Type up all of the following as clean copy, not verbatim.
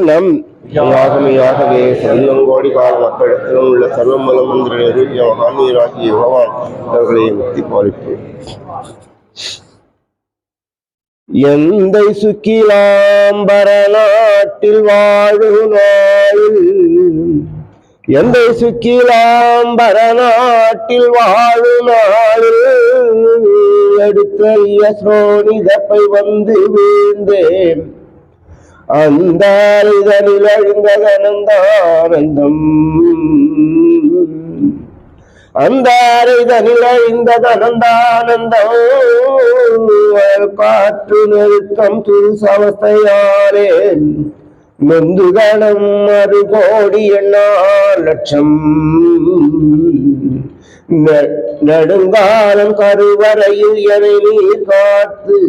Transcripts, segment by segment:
நம் யாகமையாகவே செல்வங்கோடி கால மக்களிடத்திலும் உள்ள சர்வமல மந்திர மகாநீராகிய பகவான் அவர்களை முக்தி பாலிப்பு. எந்தை சுக்கிலாம்பர நாட்டில் வாழும் நாளில் எந்தை சுக்கிலாம்பர நாட்டில் வாழும் நாளில் எடுத்த சோனிதப்பை வந்து வீழ்ந்தேன். அந்த இதனில் அழிந்ததனந்தானந்தம் அந்த இதனில் அழிந்ததனந்தானந்தம் காற்று நெருக்கம் துருசவஸ்தையானே நொந்து கணம் அது கோடி எண்ணா லட்சம் நெடுங்காலம் கருவறையில் எனை நீர் காத்து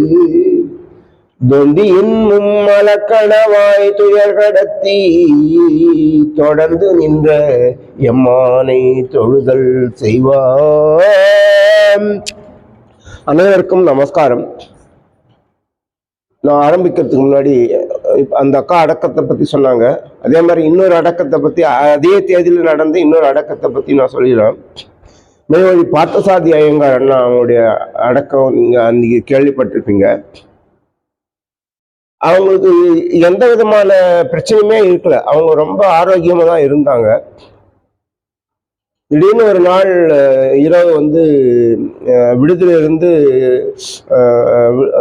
தொந்தியின் மும்மலக்கணவாய் துயர் கடத்தி தொடர்ந்து நின்ற எம்மானை தொழுதல் செய்வான். அனைவருக்கும் நமஸ்காரம். நான் ஆரம்பிக்கிறதுக்கு முன்னாடி அந்த அக்கா அடக்கத்தை பத்தி சொன்னாங்க. அதே மாதிரி இன்னொரு அடக்கத்தை பத்தி அதே தேதியில் நடந்த இன்னொரு அடக்கத்தை பத்தி நான் சொல்லிடுறேன். மேல்வழி பார்த்தசாதி ஐயங்கார் அண்ணா அவங்களுடைய அடக்கம் நீங்க அன்னைக்கு கேள்விப்பட்டிருப்பீங்க. அவங்களுக்கு எந்த விதமான பிரச்சனையுமே இருக்கல. அவங்க ரொம்ப ஆரோக்கியமா தான் இருந்தாங்க. திடீர்னு ஒரு நாள் இரவு விடுதலை இருந்து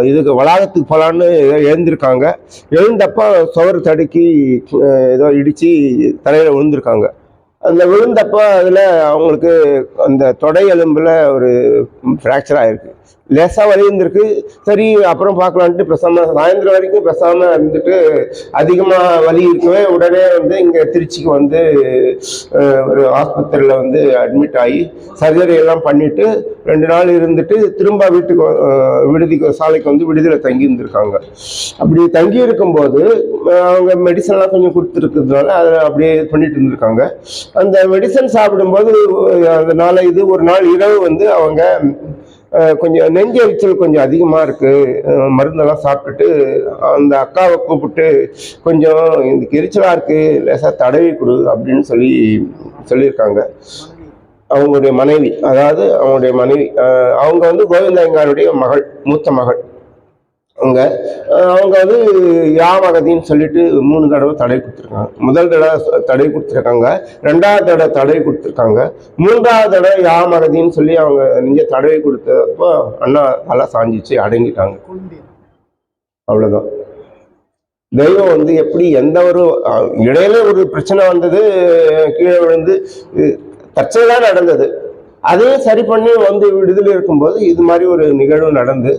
இதுக்கு வளாகத்துக்கு போலான்னு எழுந்திருக்காங்க. எழுந்தப்ப சுவர் தடுக்கி ஏதோ இடிச்சு தலையில விழுந்திருக்காங்க. அந்த விழுந்தப்ப அதுல அவங்களுக்கு அந்த தொடை எலும்புல ஒரு ஃப்ராக்சர் ஆயிருக்கு. லேசா வலி இருந்திருக்கு. சரி அப்புறம் பார்க்கலான்ட்டு பேசாம சாயந்தரம் வரைக்கும் பேசாம இருந்துட்டு அதிகமா வலி இருக்கவே உடனே இங்க திருச்சிக்கு ஒரு ஆஸ்பத்திரியில அட்மிட் ஆகி சர்ஜரி எல்லாம் பண்ணிட்டு 2 நாள் இருந்துட்டு திரும்ப வீட்டுக்கு விடுதிக்கு சாலைக்கு விடுதியில தங்கி இருந்திருக்காங்க. அப்படி தங்கி இருக்கும்போது அவங்க மெடிசன் எல்லாம் கொஞ்சம் கொடுத்துருக்கிறதுனால அதை அப்படியே பண்ணிட்டு இருந்திருக்காங்க. அந்த மெடிசன் சாப்பிடும்போது அதனால ஒரு நாள் இரவு அவங்க கொஞ்சம் நெஞ்சு எரிச்சல் கொஞ்சம் அதிகமா இருக்கு, மருந்தெல்லாம் சாப்பிட்டுட்டு அந்த அக்காவை கூப்பிட்டு கொஞ்சம் இந்த எரிச்சலா இருக்கு, லேசா தடவி கொடு அப்படின்னு சொல்லியிருக்காங்க. அவங்களுடைய மனைவி, அதாவது அவங்களுடைய மனைவி அவங்க கோவிந்தய்யங்காருடைய மகள், மூத்த மகள். அவங்க யாமகதின்னு சொல்லிட்டு 3 தடவை தடை கொடுத்துருக்காங்க. முதல் தடவை தடை கொடுத்துருக்காங்க, 2வது தடவை தடை கொடுத்துருக்காங்க, 3வது தடவை யாமகதின்னு சொல்லி அவங்க நெஞ்ச தடவை கொடுத்தப்போ அண்ணா தலை சாஞ்சிச்சு, அடங்கிட்டாங்க. அவ்வளவுதான். தெய்வம் எப்படி எந்த ஒரு இடையில ஒரு பிரச்சனை வந்தது, கீழே விழுந்து தற்செயலா நடந்தது. அதையும் சரி பண்ணி விடுதலை இருக்கும்போது இது மாதிரி ஒரு நிகழ்வு நடந்து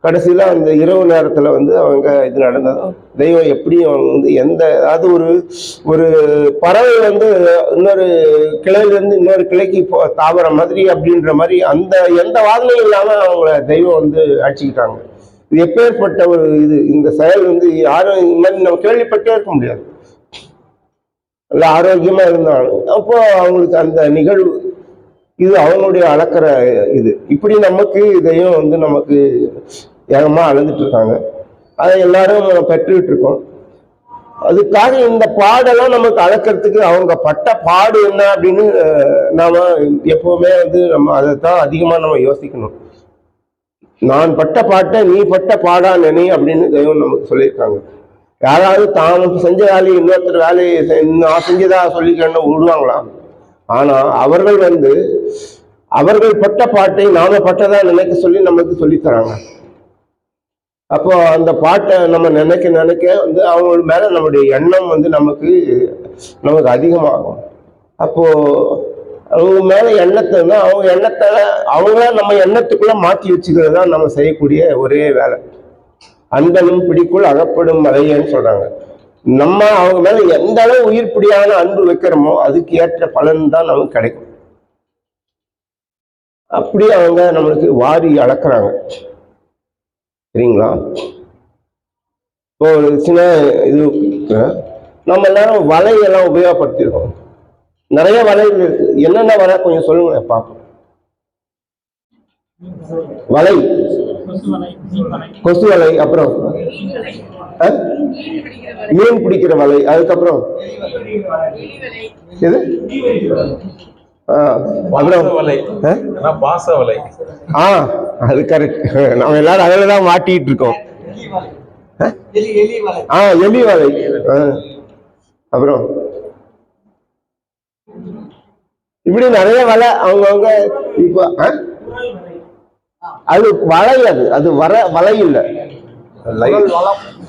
கடைசியில அந்த இரவு நேரத்துல அவங்க இது நடந்ததும் தெய்வம் எப்படி அதாவது ஒரு பறவை இன்னொரு கிளையிலிருந்து இன்னொரு கிளைக்கு தாவர மாதிரி அப்படின்ற மாதிரி அந்த எந்த வாதனையும் இல்லாம அவங்கள தெய்வம் அடிச்சுக்கிட்டாங்க. இது எப்பேற்பட்ட ஒரு இந்த செயல் யாரும் இந்த மாதிரி நம்ம கேள்விப்பட்டே இருக்க முடியாது. நல்ல ஆரோக்கியமா இருந்தாலும் அப்போ அவங்களுக்கு அந்த நிகழ்வு இது அவங்களுடைய அளக்கிற இப்படி நமக்கு இதையும் நமக்கு ஏகமா அளந்துட்டு இருக்காங்க. அதை எல்லாரும் பெற்றுக்கிட்டு இருக்கோம். அதுக்காக இந்த பாடெல்லாம் நமக்கு அளக்கிறதுக்கு அவங்க பட்ட பாடு என்ன அப்படின்னு நாம எப்பவுமே நம்ம அதைத்தான் அதிகமா நம்ம யோசிக்கணும். நான் பட்ட பாட்டை நீ பட்ட பாடா நினை அப்படின்னு தெய்வம் நமக்கு சொல்லியிருக்காங்க. யாராவது தான் செஞ்ச வேலையை இன்னொருத்தர் வேலையை நான் செஞ்சதா சொல்லிக்கணும் விடுவாங்களாம். ஆனா அவர்கள் அவர்கள் பட்ட பாட்டை நாம பட்டதா நினைக்க சொல்லி நமக்கு சொல்லித்தராங்க. அப்போ அந்த பாட்டை நம்ம நினைக்க அவங்க மேல நம்முடைய எண்ணம் நமக்கு அதிகமாகும். அப்போ அவங்க மேல எண்ணத்தை அவங்க எண்ணத்தை அவங்கள நம்ம எண்ணத்துக்குள்ள மாற்றி வச்சுக்கிறது தான் நம்ம செய்யக்கூடிய ஒரே வேலை. அன்பனும் பிடிக்குள் அகப்படும் மலையன்னு சொல்றாங்க. நம்ம அவங்க மேல எந்த அளவு உயிர்ப்பிடியான அன்பு வைக்கிறோமோ அதுக்கு ஏற்ற பலன் தான் நமக்கு கிடைக்கும். அப்படி அவங்க நம்மளுக்கு வாரி அளக்குறாங்க. சரிங்களா? இப்போ ஒரு சின்ன நம்ம எல்லாரும் வலையெல்லாம் உபயோகப்படுத்திருக்கோம். நிறைய வலைகள் இருக்கு. என்னென்ன வலை கொஞ்சம் சொல்லுங்க பார்ப்போம். வலை, கொசு வலை, அப்புறம் மீன் பிடிக்கிற வலை, அதுக்கப்புறம் இது அது கரெக்ட். நம்ம எல்லாரும் அதுலதான் மாட்டிட்டு இருக்கோம். எலி வலை. அப்புறம் இப்படி நிறைய வலை அவங்கவுங்க. இப்போ அது வலை, அது வலை இல்ல,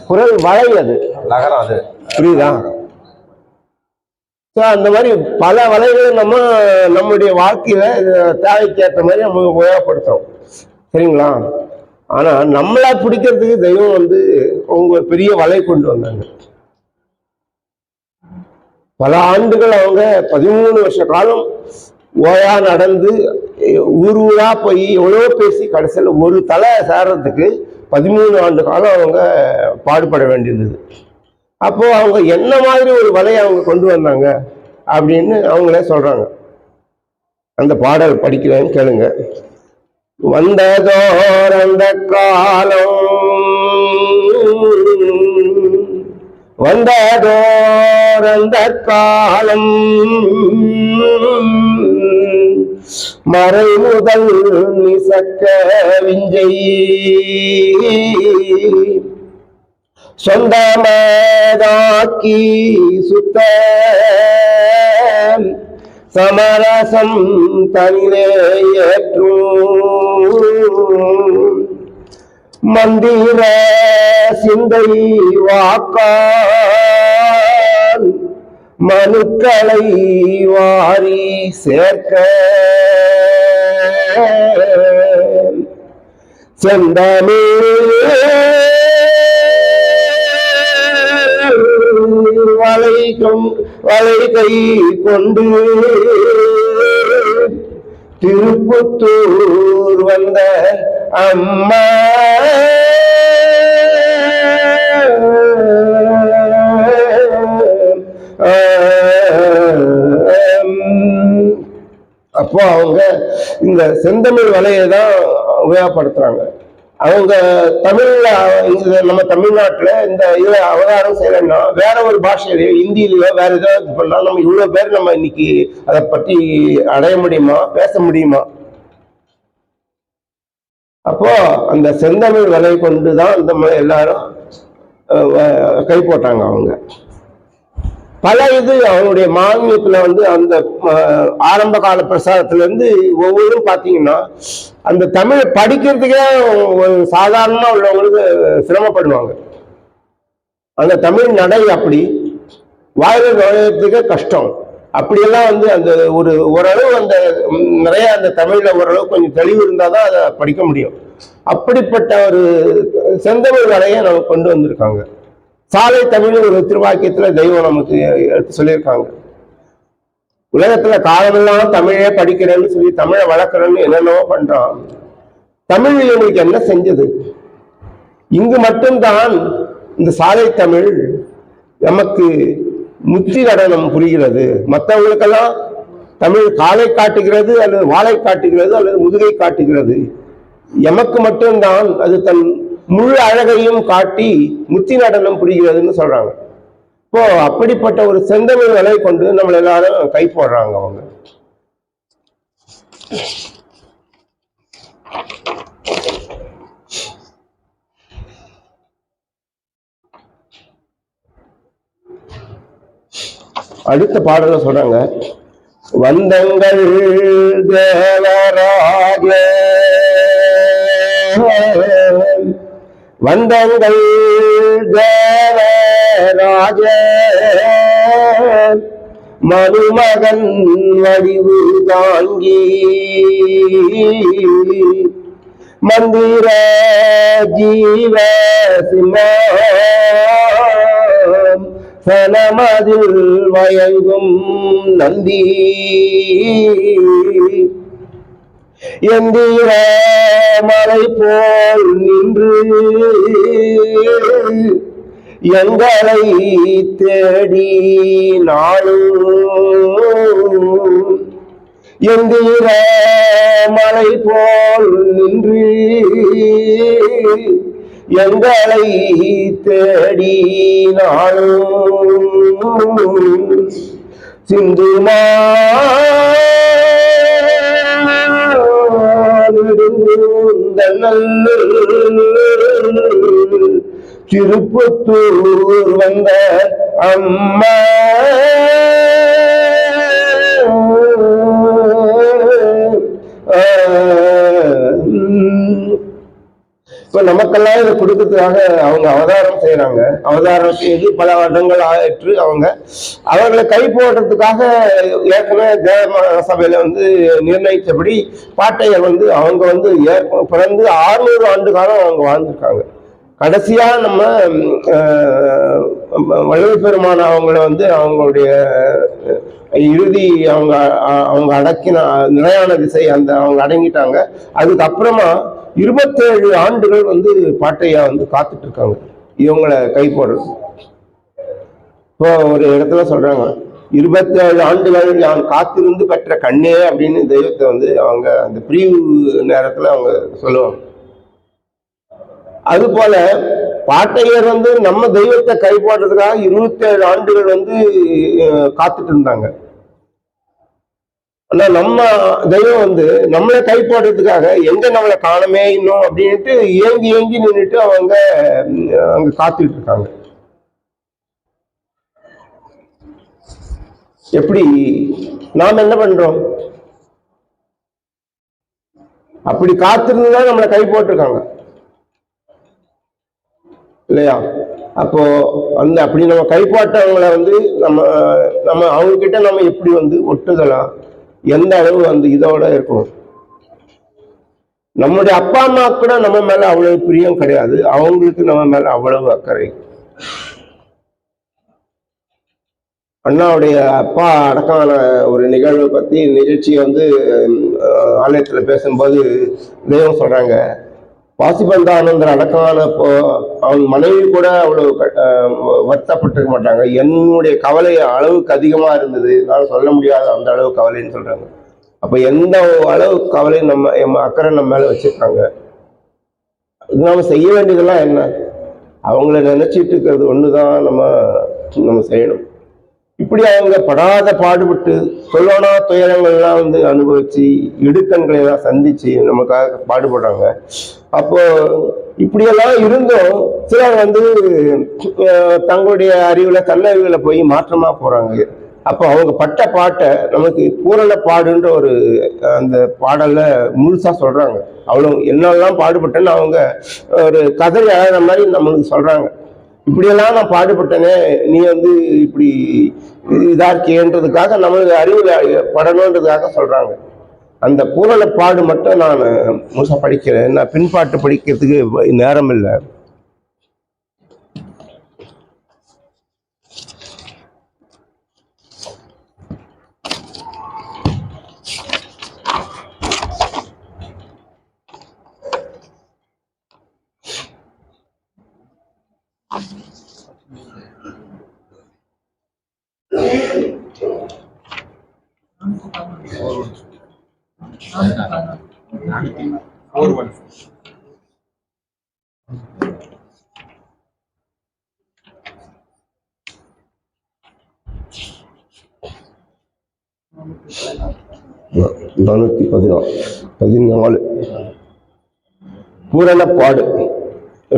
குரல் வலை, அது புரியுதா? அந்த மாதிரி பல வலைகளை நம்முடைய வாழ்க்கையில தேவைக்கேற்ற மாதிரி நம்ம உபயோகப்படுத்துறோம், சரிங்களா? ஆனா நம்மளா பிடிக்கிறதுக்கு தெய்வம் அவங்க பெரிய வலை கொண்டு வந்தாங்க. பல ஆண்டுகள் அவங்க 13 வருஷ காலம் ஓயா நடந்து ஊர் ஊரா போய் எவ்வளோ பேசி கடைசியில் ஒரு தலை சேர்றதுக்கு 13 ஆண்டு காலம் அவங்க பாடுபட வேண்டியிருந்தது. அப்போ அவங்க என்ன மாதிரி ஒரு வலையை அவங்க கொண்டு வந்தாங்க அப்படின்னு அவங்களே சொல்றாங்க. அந்த பாடல் படிக்கிறேன்னு கேளுங்க. வந்ததோர் அந்த காலம், வந்ததோர் அந்த காலம், மறை முதல் நிசக்க விஞ்சை சொந்தமதாக்கி சுத்த சமரசம் தனிலே ஏற்றும் மந்திர சிந்தை வாக்கால் மனுக்களை வாரி சேர்க்க செந்தமிழ் வளை கை கொண்டு திருப்புத்தூர் வந்த அம்மா அப்போ அவங்க இந்த செந்தமிழ் வலையை தான் உபயோகப்படுத்துறாங்க. அவங்க தமிழ்ல, நம்ம தமிழ்நாட்டுல இந்த இதுல அவதாரம் செய்யலைன்னா வேற ஒரு பாஷையிலயோ ஹிந்தியிலயோ வேற ஏதாவது பண்ணா நம்ம இவ்வளவு பேர் நம்ம இன்னைக்கு அதை பற்றி அடைய முடியுமா, பேச முடியுமா? அப்போ அந்த செந்தமிழ் வலை கொண்டுதான் இந்த எல்லாரும் கை போட்டாங்க. அவங்க பல அவங்களுடைய மாநிலத்துல அந்த ஆரம்ப கால பிரசாரத்துல இருந்து ஒவ்வொன்றும் பாத்தீங்கன்னா அந்த தமிழை படிக்கிறதுக்கே சாதாரணமா உள்ளவங்களுக்கு சிரமப்படுவாங்க. அந்த தமிழ் நடை அப்படி வாயில நுழையத்துக்கே கஷ்டம். அப்படியெல்லாம் அந்த ஓரளவு நிறைய அந்த தமிழ்ல ஓரளவு கொஞ்சம் தெளிவு இருந்தாதான் அதை படிக்க முடியும். அப்படிப்பட்ட ஒரு செந்தமிழ் வலையை நம்ம கொண்டு வந்திருக்காங்க. சாலை தமிழ் ஒரு திருவாக்கியத்துல தெய்வம் நமக்கு எடுத்து சொல்லியிருக்காங்க. உலகத்துல காலமெல்லாம் தமிழே படிக்கிறேன்னு சொல்லி தமிழை வளர்க்குறேன்னு என்னென்னவோ பண்றான். தமிழ் இவங்களுக்கு என்ன செஞ்சது? இங்கு மட்டும்தான் இந்த சாலை தமிழ் நமக்கு முத்தி நடனம் புரிகிறது. மற்றவங்களுக்கெல்லாம் தமிழ் காலை காட்டுகிறது, அல்லது வாளை காட்டுகிறது, அல்லது முதுகை காட்டுகிறது. எமக்கு மட்டும்தான் அது தன் முழு அழகையும் காட்டி முத்தி நடனம் புரிகிறதுன்னு சொல்றாங்க. இப்போ அப்படிப்பட்ட ஒரு செந்தமிழ் வலை கொண்டு நம்மள எல்லாரும் கை போடுறாங்க. அவங்க அடுத்த பாடல சொல்றாங்க. வந்தங்கள் தேவராஜ, வந்தங்கள் தேவராஜ, மருமகன் வடிவு தாங்கி மந்திர ஜீவ சிம்மம் சனமதில் வயங்கும் நந்தி எந்திர மலை போல் நின்று எங்களை தேடி நாளும் எந்திர மலை போல் நின்று எங்களை தேடினாலும் சிந்துமா திருப்பத்தூர் வந்த அம்மா இப்ப நமக்கெல்லாம் இதை கொடுக்கறதுக்காக அவங்க அவதாரம் செய்யறாங்க. அவதாரம் செய்து பல வருடங்கள் ஆயிற்று. அவர்களை கை போடுறதுக்காக ஏற்கனவே தேவ சபையில நிர்ணயித்தபடி பாட்டையர் அவங்க பிறந்து 600 ஆண்டு காலம் அவங்க வாழ்ந்திருக்காங்க. கடைசியா நம்ம வள்ளுவர் பெருமான அவங்கள அவங்களுடைய இறுதி அவங்க அடக்கின நிலையான திசை அவங்க அடங்கிட்டாங்க. அதுக்கப்புறமா 27 ஆண்டுகள் பாட்டையா காத்துட்டு இருக்காங்க இவங்களை கை போடுறது. இப்போ ஒரு இடத்துல சொல்றாங்க, 27 ஆண்டுகள் நான் காத்திருந்து பெற்ற கண்ணே அப்படின்னு தெய்வத்தை அவங்க அந்த பிரிவு நேரத்துல அவங்க சொல்லுவாங்க. அது போல பாட்டையர் நம்ம தெய்வத்தை கை போடுறதுக்காக 27 ஆண்டுகள் காத்துட்டு இருந்தாங்க. ஆனா நம்ம தெய்வம் நம்மளை கை போடுறதுக்காக எங்க நம்மளை காணமே இன்னும் அப்படின்ட்டு ஏங்கி ஏங்கி நின்றுட்டு அவங்க அங்க காத்துட்டு இருக்காங்க. எப்படி நாம் என்ன பண்றோம்? அப்படி காத்திருந்துதான் நம்மளை கை போட்டிருக்காங்க இல்லையா? அப்போ அப்படி நம்ம கைப்பாட்டவங்களை நம்ம நம்ம அவங்க கிட்ட நம்ம எப்படி ஒட்டுதலா எந்த அளவு இதோட இருக்கணும்? நம்முடைய அப்பா அம்மா கூட நம்ம மேல அவ்வளவு பிரியம் கிடையாது, அவங்களுக்கு நம்ம மேல அவ்வளவு அக்கறை. அண்ணாவுடைய அப்பா அடக்கான ஒரு நிகழ்வை பத்தி நிகழ்ச்சியை ஆலயத்துல பேசும்போது தெய்வம் சொல்றாங்க, பாசிபந்தானந்தர் அடக்கமானப்போ அவன் மனைவி கூட அவ்வளவு வருத்தப்பட்டிருக்க மாட்டாங்க. என்னுடைய கவலை அளவுக்கு அதிகமா இருந்தது, நான் சொல்ல முடியாத அந்த அளவு கவலைன்னு சொல்றாங்க. அப்ப எந்த அளவு கவலை நம்ம அக்கறை நம்ம மேல வச்சிருக்காங்க. நாம செய்ய வேண்டியதெல்லாம் என்ன? அவங்கள நினைச்சிட்டு இருக்கிறது ஒண்ணுதான் நம்ம செய்யணும். இப்படி அவங்க படாத பாடுபட்டு சொல்லோனா துயரங்கள்லாம் அனுபவிச்சு இடுக்கண்களை எல்லாம் சந்திச்சு நமக்காக பாடுபடுறாங்க. அப்போ இப்படியெல்லாம் இருந்தும் சிலர் தங்களுடைய அறிவுல தன்னறிவுல போய் மாற்றமா போறாங்க. அப்போ அவங்க பட்ட பாட்டை நமக்கு பூரண பாடுன்ற ஒரு அந்த பாடல்ல முழுசா சொல்றாங்க. அவ்வளவு என்னெல்லாம் பாடுபட்டேன்னு அவங்க ஒரு கதறி அழகிற மாதிரி நம்மளுக்கு சொல்றாங்க. இப்படியெல்லாம் நான் பாடுபட்டேனே, நீ இப்படி இதா இருக்கேன்றதுக்காக நம்மளுக்கு அறிவுல படணுன்றதுக்காக சொல்றாங்க. அந்த பூரண பாடு மட்டும் நான் முழுசா படிக்கிறேன், நான் பின்பாட்டு படிக்கிறதுக்கு நேரம் இல்லை. பூரணப்பாடு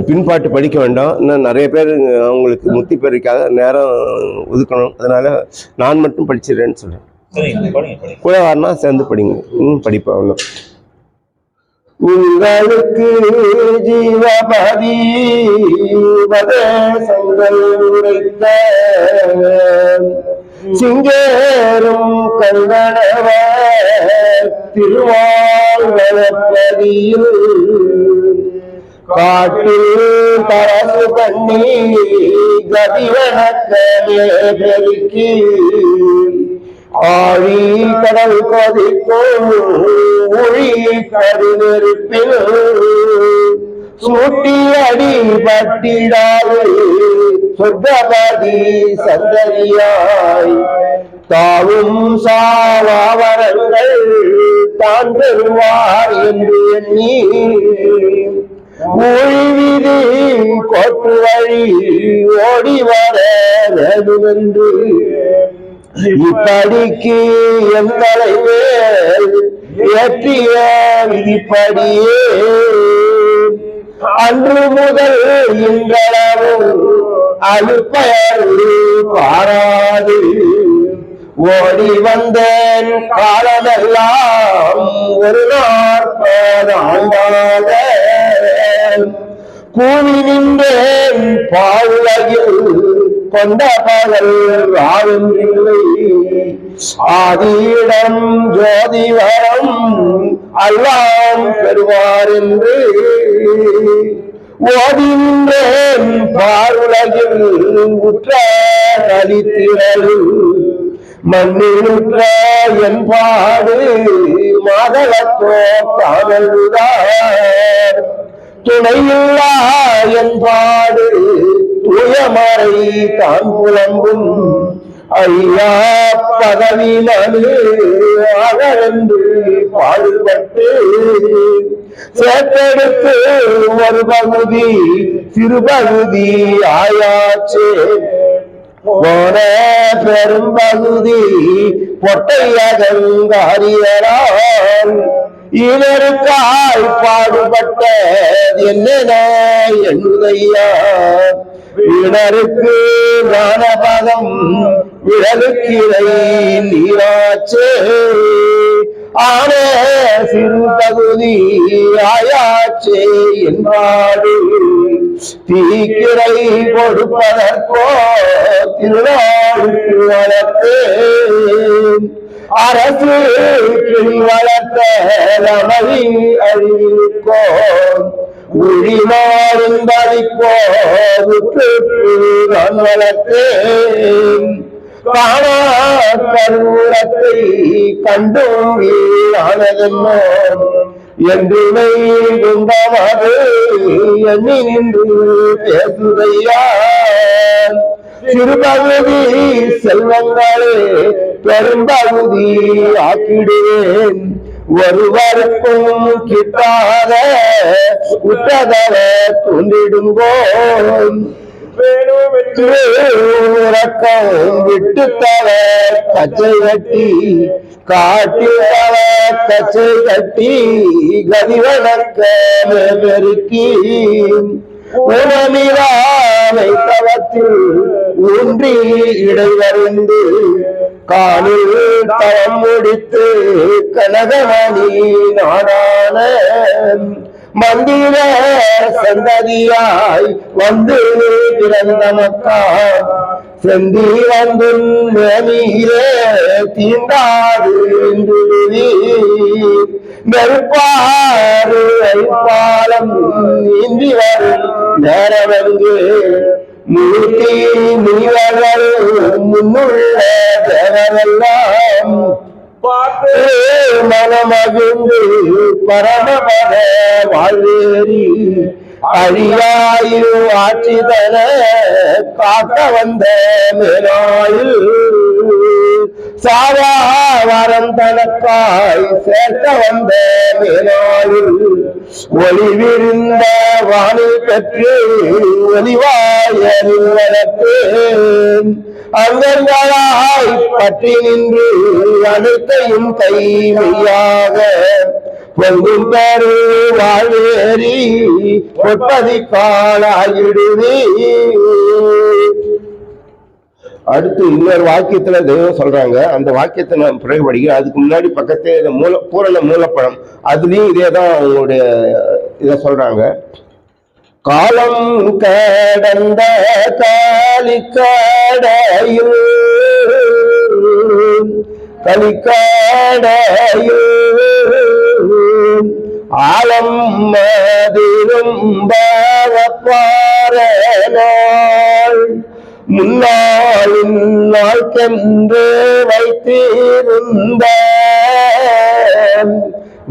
பின்பாட்டு படிக்க வேண்டாம். இன்னும் நிறைய பேர் அவங்களுக்கு முத்தி பெருக்காத நேரம் ஒதுக்கணும். அதனால நான் மட்டும் படிச்சிடறேன்னு சொல்றேன். கூட வரனா சேர்ந்து படிங்க. படிப்பேன் ஒன்றும். உங்களுக்கு ஜீவபதி வதசங்கள் உரைத்த சிங்கேரும் கங்கணவ திருவாழ்வதியில் காட்டில் தரசு பண்ணி கதிவனக்கே பெருக்கி ஆழி கடல் கொதிக்கும் ஒளி கருநெருப்பில் சூட்டி அடி பட்டிடாது சொர்க்கபதி சந்ததியாய் தாவும் சாவாவரங்கள் தான் பெறுவார் என்று எண்ணி ஊழிவிதி கோட்டு வழி ஓடி வர வேண்டுமென்று இப்படிக்கு என் தலைவேல் ஏற்றிய விதிப்படியே அன்று முதல் இன்றளவும் அழுப்பயர்ந்து பாராது ஓடி வந்தேன் காலமெல்லாம் ஒரு 40 ஆண்டாக கூவி நின்றேன் பாவுலகில் கொண்ட பகல் ராவும் இல்லை ஆதியிடம் ஜோதி வரம் அல்லாம் பெறுவார் என்று ஓடி நின்றேன் பாவுலகில் உற்ற நலித்திரல் மண்ணிலுற்ற என் பாடு மாதவத்தோ தானல்தான் துணையில்லா என் பாடு தூயமறை தான் புலம்பும் ஐயா பதவி மனு அகழ்ந்து பாடுபட்டு சேர்த்தெடுத்து ஒரு பகுதி சிறுபகுதி ஆயாச்சே போன பெரும்பகுதி பொட்டையகங்காரியரால் இவருக்காய் பாடுபட்ட என்ன எண்ணுதையா வீணருக்கு ஞானபதம் விழலுக்கிரை நீராச்சே ஆன சிறு பகுதி ஆயாச்சே என்பாடு தீக்கிரை கொடுப்பதற்கோ திருநாளுக்கு வளர்த்து அரசு கிளி வளர்த்த ரமணி அறிவிக்கோ உழிமாறும்படிப்போ உற்று நான் வளர்த்தேன் காணா கருவூரத்தை கண்டும் ஆனதென்னோ என்று குண்டமது எண்ணி நின்று பேசுதையா சிறுபகுதி செல்வங்களே பெரும்பகுதி ஆக்கிடுவேன் ஒருவருக்கும் கிட்டாத உற்றதவ தோன்றிடுங்கோ உறக்கம் விட்டு தவ கச்சை கட்டி காட்டில் தவ கச்சை கட்டி கதிவணக்க பெருக்கி உணமிராமை தவத்தில் ஊன்றி இடைவறிந்து காலில் தவம் முடித்து கனகமணி நாடான மந்திர சந்ததியாய் வந்து பிறந்த மக்கா செந்தி வந்து மேலே தீண்டாது நெருப்பாறு வைப்பாலம் நீந்தி வரும் நேரவெங்கு மூர்த்தி முனிவர்கள் முன்னுள்ள தேவரெல்லாம் மனமகிழ்ந்து பரமபத வாழ்வேறி அழியாயில் ஆட்சிதன காக்க வந்த மேலாயில் சாவாரம் தனக்காய் சேர்க்க வந்த மேலாயில் ஒளிவிருந்த வானில் பெற்று ஒளிவாயரில் வளர்த்தேன் அங்கங்களாய் பற்றி நின்று அனைத்தையும் கைமையாக பொங்கும் பெரு வாழ்வேறி பொற்பதி காலாயிடுவே. அடுத்து இன்னொரு வாக்கியத்துல தெய்வம் சொல்றாங்க. அந்த வாக்கியத்தை நான் பிறகு படிக்கிறேன். அதுக்கு முன்னாடி பக்கத்தே பூரண மூலப்பழம் அதுலயும் இதேதான் அவங்களுடைய இதை சொல்றாங்க. காலம் கடந்த கலிக்கடையில் ஆலம் மதிரும் பாரநாள் முன்னாளின் நாள்கென்று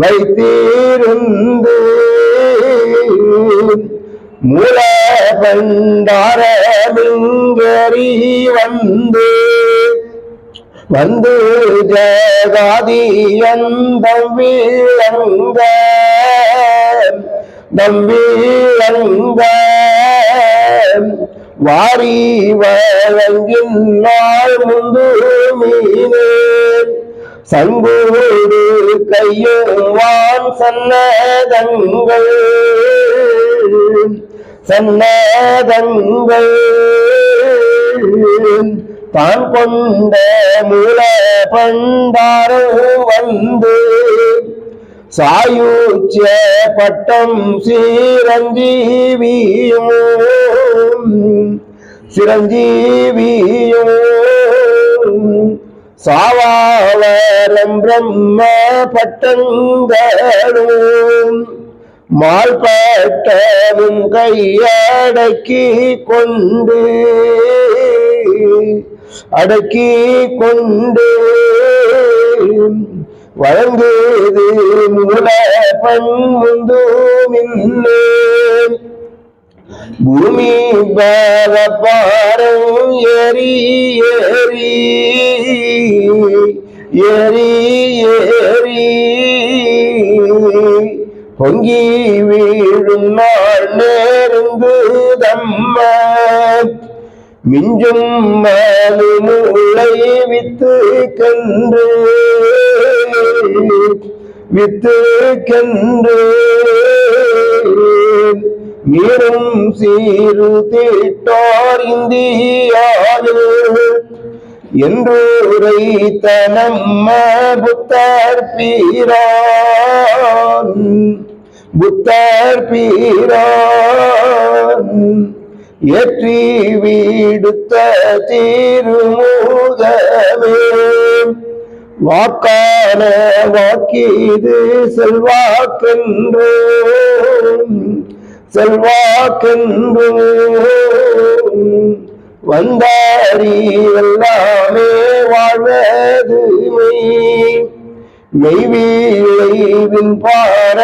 வைத்திருந்து மூல பண்டாரமிங்கறி வந்து ஜகாதி அந்தம் வீழங்க நம்பியங்க வாரி வழங்கினாள் முந்து மீனே சங்கோடு கையுவான் சன்னதங்கள் தான் கொண்ட மூல பண்டாரம் வந்து சாயுச்ச பட்டம் சிரஞ்சீவியும் சாவாளரம் பிரம்ம பட்டங்களும் மால்பட்டமும் கையடக்கி கொண்டு வழங்குது மூல பண்முந்து மின்னே பூமி பரப்பாரம் ஏறி பொங்கி வீழும் நாள் நேர்ந்து தம்ம மிஞ்சும் மனு மூளை வித்து கன்று மீறும் சீரு தீட்டோர் இந்தியாவில் என்று உரைத்த நம்ம புத்தர் பீரான் ஏற்றி வீடுத்த திருமுகமே வாக்கான வாக்கீது செல்வாக்கென்று வந்தாரி எல்லாமே வாழ்வது மெய்வீழைவின் பார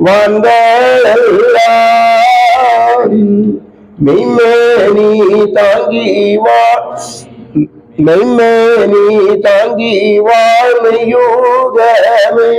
வான்களெல்லாம் மெய்மேனி தாங்கி வாழ்மையுகமே.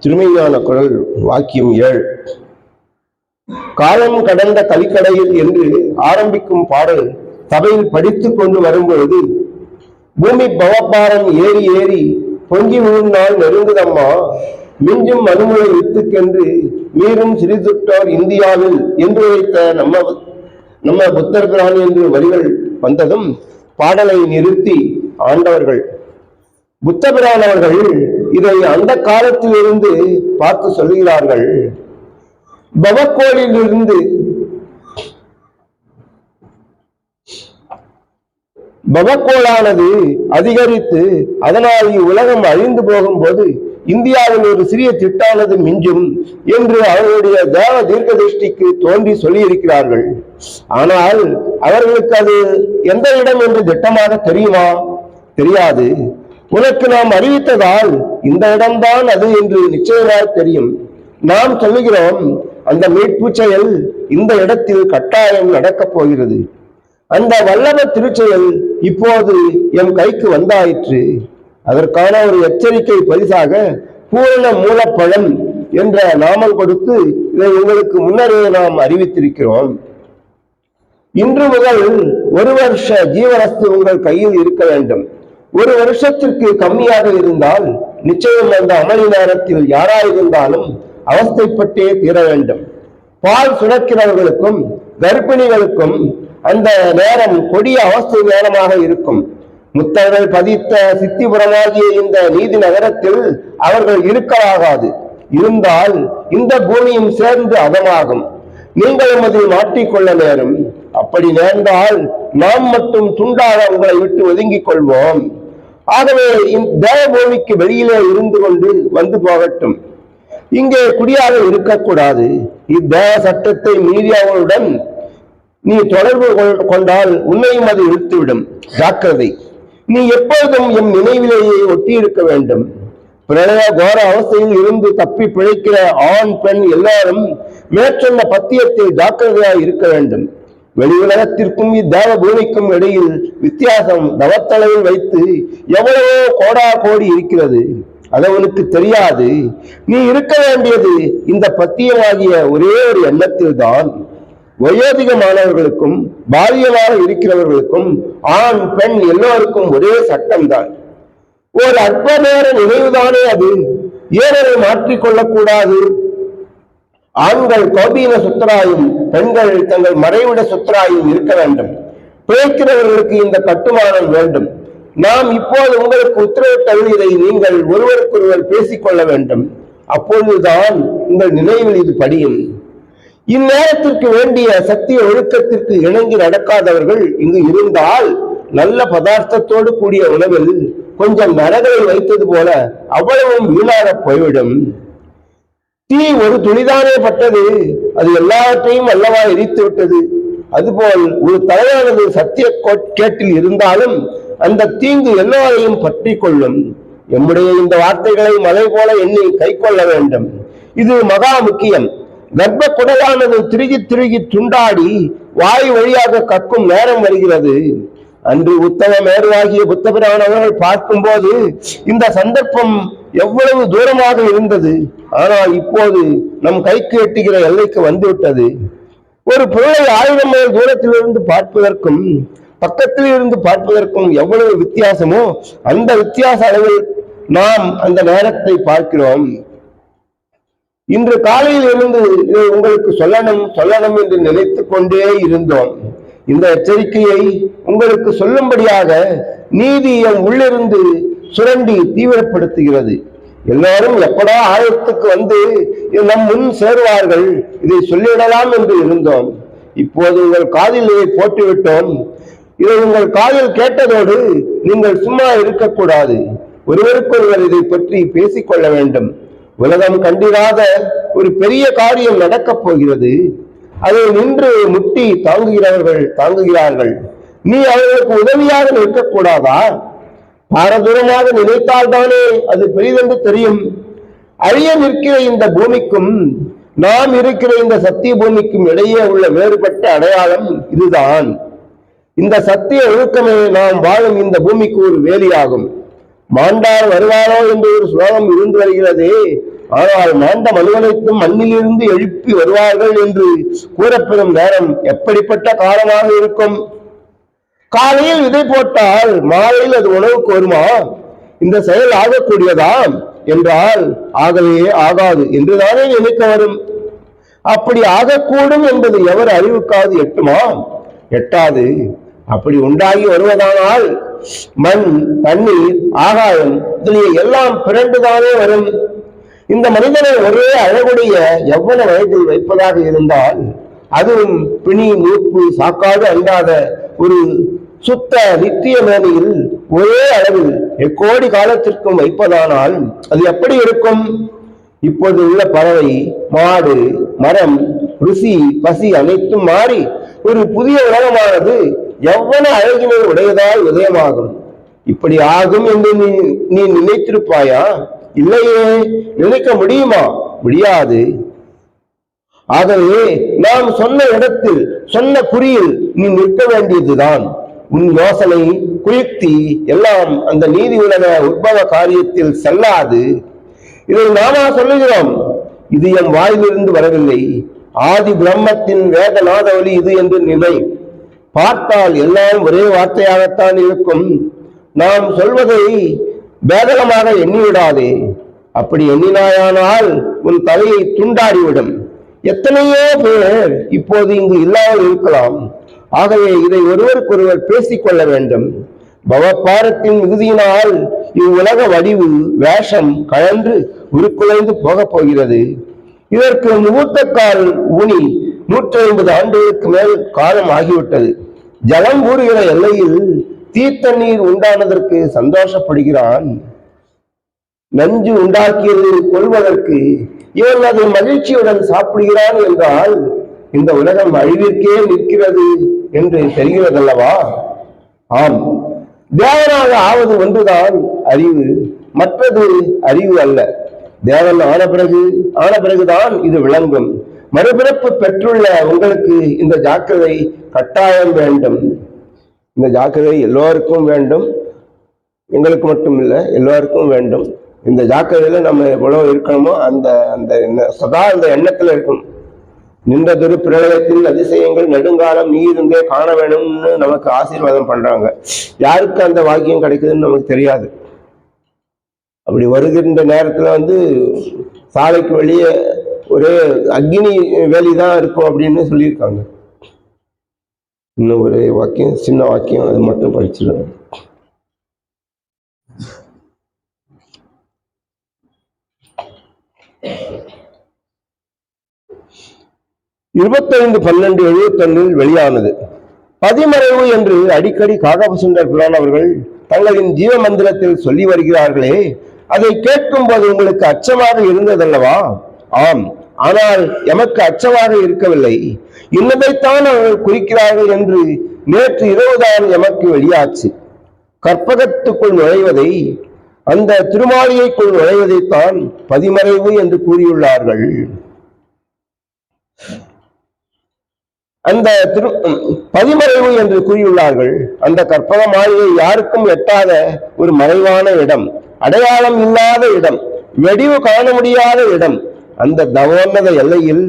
திருமையான குரல் வாக்கியம் 7. காலம் கடந்த கலிக்கடையில் என்று ஆரம்பிக்கும் பாடல் சபையில் படித்துக் கொண்டு வரும்பொழுது பூமி பவப்பாரம் ஏறி பொங்கி விழுந்தால் நெருங்குதம்மா மிஞ்சும் மனுமுறை வித்துக்கென்று மீறும் சிறிதுட்டோர் இந்தியாவில் என்று வைத்த நம்ம புத்தர் பிரான் என்று வரிகள் வந்ததும் பாடலை நிறுத்தி ஆண்டவர்கள் புத்தபிரான் அவர்கள் இதை அந்த காலத்தில் இருந்து பார்த்து சொல்கிறார்கள். பவக்கோளில் இருந்து பவக்கோளானது அதிகரித்து அதனால் உலகம் அழிந்து போகும்போது இந்தியாவில் ஒரு சிறிய திட்டானது மிஞ்சும் என்று அவர்களுடைய தேவ தீர்க்க திருஷ்டிக்கு தோன்றி சொல்லியிருக்கிறார்கள். ஆனால் அவர்களுக்கு அது எந்த இடம் என்று திட்டமாக தெரியுமா? தெரியாது. உனக்கு நாம் அறிவித்ததால் இந்த இடம்தான் அது என்று நிச்சயமாக தெரியும். நாம் சொல்லுகிறோம், அந்த மீட்பு செயல் இந்த இடத்தில் கட்டாயம் நடக்கப் போகிறது. அந்த வல்லப திருச்செயல் இப்போது எம் கைக்கு வந்தாயிற்று. அதற்கான ஒரு எச்சரிக்கை பரிசாக பூரண மூலப்பழம் என்ற நாமம் கொடுத்து இதை உங்களுக்கு முன்னரே நாம் அறிவித்திருக்கிறோம். இன்று முதல் 1 வருஷ ஜீவனஸ்து உங்கள் கையில் இருக்க வேண்டும். 1 வருஷத்திற்கு கம்மியாக இருந்தால் நிச்சயம் அந்த அமளி நேரத்தில் யாராயிருந்தாலும் அவஸ்தைப்பட்டே தீர வேண்டும். பால் சுரக்கிறவர்களுக்கும் கர்ப்பிணிகளுக்கும் அந்த நேரம் கொடிய அவஸ்தை நேரமாக இருக்கும். முத்தவர்கள் பதித்த சித்திபுரமாகிய இந்த நீதி நகரத்தில் அவர்கள் இருக்கலாகாது. இருந்தால் இந்த பூமியும் சேர்ந்து அதமாகும். நீங்கள் அதில் மாற்றிக்கொள்ள நேரும். அப்படி நேர்ந்தால் நாம் மட்டும் துண்டாக உங்களை விட்டு ஒதுங்கிக் கொள்வோம். ஆகவே தேவ பூமிக்கு வெளியிலே இருந்து கொண்டு வந்து போகட்டும். இங்கே குடியாக இருக்கக்கூடாது. இத்தேவ சட்டத்தை மீறியவர்களுடன் நீ தொடர்பு கொண்டால் உன்னையும் அது இழுத்துவிடும். ஜாக்கிரதை. நீ எப்போதும் எம் நினைவிலேயே ஒட்டி இருக்க வேண்டும். பிரளய கோர அவஸ்தையில் இருந்து தப்பி பிழைக்கிற ஆண் பெண் எல்லாரும் மேற்சொன்ன பத்தியத்தில் ஜாக்கிரதையாக இருக்க வேண்டும். வெளி உலகத்திற்கும் இத்தேவ பூமிக்கும் இடையில் வித்தியாசம் தவத்தளவில் வைத்து எவ்வளவோ கோடா கோடி இருக்கிறது. அது அவனுக்கு தெரியாது. நீ இருக்க வேண்டியது இந்த பத்தியமாகிய ஒரே ஒரு எண்ணத்தில் தான். வயோதிகமானவர்களுக்கும் பாலியமாக இருக்கிறவர்களுக்கும் ஆண் பெண் எல்லோருக்கும் ஒரே சட்டம்தான். ஒரு அற்ப நேர நினைவுதானே அது. ஏன் அதை மாற்றிக்கொள்ளக்கூடாது? ஆண்கள் கௌபீன சுத்தராயும் பெண்கள் தங்கள் மறைவிட சுத்தராயும் இருக்க வேண்டும். பிழைக்கிறவர்களுக்கு இந்த கட்டுமானம் வேண்டும். நாம் இப்போது உங்களுக்கு உத்தரவிட்டது இதை நீங்கள் ஒருவருக்கொருவர் பேசிக்கொள்ள வேண்டும். அப்பொழுதுதான் உங்கள் நினைவில் இது படியும். இந்நேரத்திற்கு வேண்டிய சத்திய ஒழுக்கத்திற்கு இணங்கி நடக்காதவர்கள் இங்கு இருந்தால் நல்ல பதார்த்தத்தோடு கூடிய உணவில் கொஞ்சம் நரகளை வைத்தது போல அவ்வளவும் வீணாக போய்விடும். தீ ஒரு துளிதானே பட்டது, அது எல்லாவற்றையும் அல்லவா எரித்து விட்டது. அதுபோல் ஒரு தலையானது சத்திய கேட்டில் இருந்தாலும் அந்த தீங்கு எல்லோரையும் பற்றி கொள்ளும். எம்முடைய இந்த வார்த்தைகளை மலை போல எண்ணி கை கொள்ள வேண்டும். இது மகா முக்கியம். கர்ப்ப குடலானது திருகி திருகி துண்டாடி வாய் வழியாக கக்கும் நேரம் வருகிறது. அன்று உத்தம மேருவாகிய புத்தபிரான் அவர்கள் பார்க்கும் போது இந்த சந்தர்ப்பம் எவ்வளவு தூரமாக இருந்தது. ஆனால் இப்போது நம் கைக்கு எட்டுகிற எல்லைக்கு வந்துவிட்டது. ஒரு பொருளை 1000 மைல் தூரத்திலிருந்து பார்ப்பதற்கும் பக்கத்தில் இருந்து பார்ப்பதற்கும் எவ்வளவு வித்தியாசமோ அந்த வித்தியாச அளவில் நாம் அந்த நேரத்தை பார்க்கிறோம். இன்று காலையில் இருந்து உங்களுக்கு சொல்லணும் என்று நினைத்து கொண்டே இருந்தோம். இந்த எச்சரிக்கையை உங்களுக்கு சொல்லும்படியாக நீதி என் உள்ளிருந்து சுரண்டி தீவிரப்படுத்துகிறது. எல்லாரும் எப்படா ஆயத்துக்கு வந்து நம் முன் சேருவார்கள், இதை சொல்லிவிடலாம் என்று இருந்தோம். இப்போது உங்கள் காதில் இதை போட்டுவிட்டோம். இதை உங்கள் காதில் கேட்டதோடு நீங்கள் சும்மா இருக்கக்கூடாது. ஒருவருக்கொருவர் இதை பற்றி பேசிக்கொள்ள வேண்டும். உலகம் கண்டிராத ஒரு பெரிய காரியம் நடக்கப் போகிறது. அதை நின்று முட்டி தாங்குகிறார்கள். நீ அவர்களுக்கு உதவியாக நிற்கக்கூடாதா? பாரதூரமாக நினைத்தால்தானே அது பெரிதென்று தெரியும். அழிய நிற்கிற இந்த பூமிக்கும் நாம் இருக்கிற இந்த சத்திய பூமிக்கும் இடையே உள்ள வேறுபட்ட அடையாளம் இதுதான். இந்த சத்திய ஒழுக்கமே நாம் வாழும் இந்த பூமிக்கு ஒரு வேலியாகும். மாண்டார் வருவாரோ என்று ஒரு ஸ்லோகம் இருந்து வருகிறதே, ஆனால் மாண்ட மனுவனைத்தும் மண்ணிலிருந்து எழுப்பி வருவார்கள் என்று கூறப்பெறும் நேரம் எப்படிப்பட்ட காலமாக இருக்கும்? காலையில் விதை போட்டால் மாலையில் அது உணவுக்கு வருமா? இந்த செயல் ஆகக்கூடியதா என்றால் ஆகவே ஆகாது என்றுதானே நினைக்க வரும். அப்படி ஆகக்கூடும் என்பது எவர் அறிவுக்காது எட்டுமா? எட்டாது. அப்படி உண்டாகி வருவதானால் மண், தண்ணீர், ஆகாயம் இதிலே எல்லாம் பிறண்டுதானே வரும். இந்த மனிதனை ஒரே அழகுடைய எவ்வள வயதில் வைப்பதாக இருந்தால் அதுவும் பிணி, மூப்பு, சாக்காடு அல்லாத ஒரு சுத்த நித்திய மேனியில் ஒரே அளவில் எக்கோடி காலத்திற்கும் வைப்பதானால் அது எப்படி இருக்கும்? இப்போது உள்ள பறவை, மாடு, மரம், ருசி, பசி அனைத்தும் மாறி ஒரு புதிய உலகமானது எவ்வளவு அழகினை உடையதால் உதயமாகும். இப்படி ஆகும் என்று நீ நினைத்திருப்பாயா? இல்லையே. நினைக்க முடியுமா? முடியாது. ஆகவே நாம் சொன்ன இடத்தில் சொன்ன குறியில் நீ நிற்க வேண்டியதுதான். உன் யோசனை, குயுக்தி எல்லாம் அந்த நீதி உலக உற்பவ காரியத்தில் செல்லாது. இதை நாமா சொல்லுகிறோம். இது என் வாயிலிருந்து வரவில்லை. ஆதி பிரம்மத்தின் வேதநாத ஒலி இது என்று நிலை. பார்த்தால் எல்லாம் ஒரே வார்த்தையாகத்தான் இருக்கும். நாம் சொல்வதை வேதகமாக எண்ணிவிடாதே. அப்படி எண்ணினாயானால் உன் தலையை துண்டாடிவிடும். எத்தனையோ பேர் இப்போது இங்கு இல்லாமல் இருக்கலாம். ஆகவே இதை ஒருவருக்கொருவர் பேசிக்கொள்ள வேண்டும். பவப்பாரத்தின் மிகுதியினால் இவ்வுலக வடிவு வேஷம் கழன்று உருக்குலைந்து போகப் போகிறது. இதற்கு முகூர்த்தக்கால் ஊனி 150 ஆண்டுகளுக்கு மேல் காலம் ஆகிவிட்டது. ஜலம் ஊறுகிற எல்லையில் தீர்த்தண்ணீர் உண்டானதற்கு சந்தோஷப்படுகிறான். நஞ்சு உண்டாக்கியது கொள்வதற்கு இவன் அதை மகிழ்ச்சியுடன் சாப்பிடுகிறான் என்றால் இந்த உலகம் அழிவிற்கே நிற்கிறது என்று தெரிகிறதல்லவா? ஆம், தேவனாக ஆவது ஒன்றுதான் அறிவு, மற்றது அறிவு அல்ல. தேவன் ஆன பிறகுதான் இது விளங்கும். மறுபிறப்பு பெற்றுள்ள உங்களுக்கு இந்த ஜாக்கிரதை கட்டாயம் வேண்டும். இந்த ஜாக்கிரதை எல்லோருக்கும் வேண்டும், எங்களுக்கு மட்டும் இல்லை, எல்லோருக்கும் வேண்டும். இந்த ஜாக்கிரதையில நம்ம எவ்வளவு இருக்கணுமோ அந்த அந்த சதா இந்த எண்ணத்துல இருக்கணும். நின்றதொரு பிரளயத்தின் அதிசயங்கள் நெடுங்காலம் நீ இருந்தே காண வேணும்னு நமக்கு ஆசீர்வாதம் பண்றாங்க. யாருக்கு அந்த வாக்கியம் கிடைக்குதுன்னு நமக்கு தெரியாது. அப்படி வருகின்ற நேரத்துல சாலைக்கு வெளியே ஒரே அக்னி வேலிதான் இருக்கும் அப்படின்னு சொல்லியிருக்காங்க. இன்னும் ஒரு வாக்கியம், சின்ன வாக்கியம், அது மட்டும் படிச்சிடும். 25/12/71 வெளியானது. பதிமறைவு என்று அடிக்கடி காகபசுந்தர் பிரான் அவர்கள் தங்களின் ஜீவ மந்திரத்தில் சொல்லி வருகிறார்களே, அதை கேட்கும் போது உங்களுக்கு அச்சமாக இருந்ததல்லவா? ஆம், ஆனால் எமக்கு அச்சமாக இருக்கவில்லை. இன்னதைத்தான் அவர்கள் குறிக்கிறார்கள் என்று நேற்று இரவுதான் எமக்கு வெளியாச்சு. கற்பகத்துக்குள் நுழைவதை, அந்த திருமாளிகைக்குள் நுழைவதைத்தான் பதிமறைவு என்று கூறியுள்ளார்கள். அந்த பதிமறைவு என்று கூறியுள்ளார்கள். அந்த கற்பக மாளிகை யாருக்கும் எட்டாத ஒரு மறைவான இடம், அடையாளம் இல்லாத இடம், வெடிவு காண முடியாத இடம். அந்த தவோன்னத எல்லையில்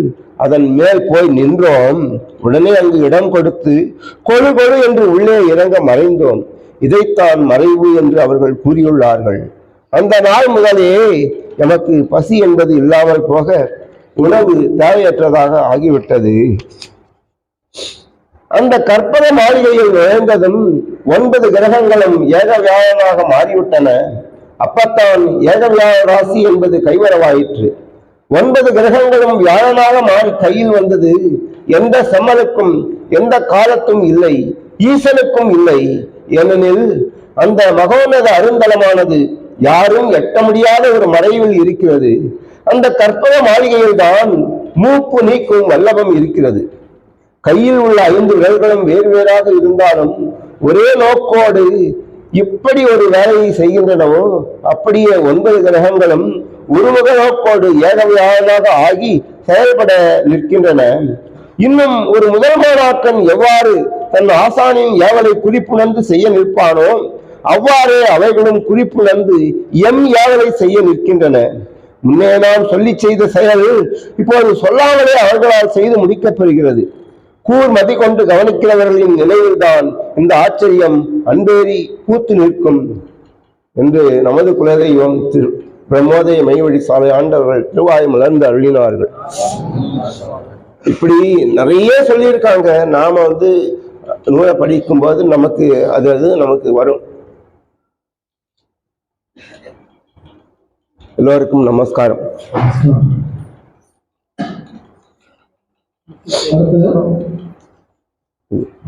அதன் மேல் போய் நின்றோம். உடனே அங்கு இடம் கொடுத்து கொழு கொழு என்று உள்ளே இறங்க மறைந்தோம். இதைத்தான் மறைவு என்று அவர்கள் கூறியுள்ளார்கள். அந்த நாள் முதலே எமக்கு பசி என்பது இல்லாமல் போக உணவு தேவையற்றதாக ஆகிவிட்டது. அந்த கற்பக மாளிகையில் நுழைந்ததும் 9 கிரகங்களும் ஏகவியாழனாக மாறிவிட்டன. அப்பத்தான் ஏகவியாழ ராசி என்பது கைவரவாயிற்று. 9 கிரகங்களும் வியாழனாக மாறி கையில் வந்தது. எந்த சம்மனுக்கும் எந்த காலத்தும் இல்லை, ஈசனுக்கும் இல்லை. ஏனெனில் அந்த மகோன்னத அருந்தலமானது யாரும் எட்ட முடியாத ஒரு மறைவில் இருக்கிறது. அந்த கற்பக மாளிகையில் தான் மூப்பு நீக்கும் வல்லபம் இருக்கிறது. கையில் உள்ள 5 விரல்களும் வேறு வேறாக இருந்தாலும் ஒரே நோக்கோடு இப்படி ஒரு வேலையை செய்கின்றனவோ அப்படியே 9 கிரகங்களும் ஒருமுக நோக்கோடு ஏகவியாழனாக ஆகி செயல்பட நிற்கின்றன. இன்னும் ஒரு முதல் மாணாக்கன் எவ்வாறு தன் ஆசானின் ஏவலை குறிப்புணர்ந்து செய்ய நிற்பானோ அவ்வாறே அவைகளும் குறிப்புணர்ந்து எம் ஏவலை செய்ய நிற்கின்றன. முன்னே நாம் சொல்லி செய்த செயல் இப்போது சொல்லாமலே அவர்களால் செய்து முடிக்கப்பெறுகிறது. கூர்மதி கொண்டு கவனிக்கிறவர்களின் நிலையில்தான் இந்த ஆச்சரியம் அன்பேறி பூத்து நிற்கும் என்று நமது குலதெய்வம் திரு பிரமோதய மெய்வழி சாலை ஆண்டவர்கள் திருவாய் மலர்ந்து அருளினார்கள். இப்படி நிறைய சொல்லியிருக்காங்க. நாம நூலை படிக்கும் போது நமக்கு அது நமக்கு வரும். எல்லோருக்கும் நமஸ்காரம்.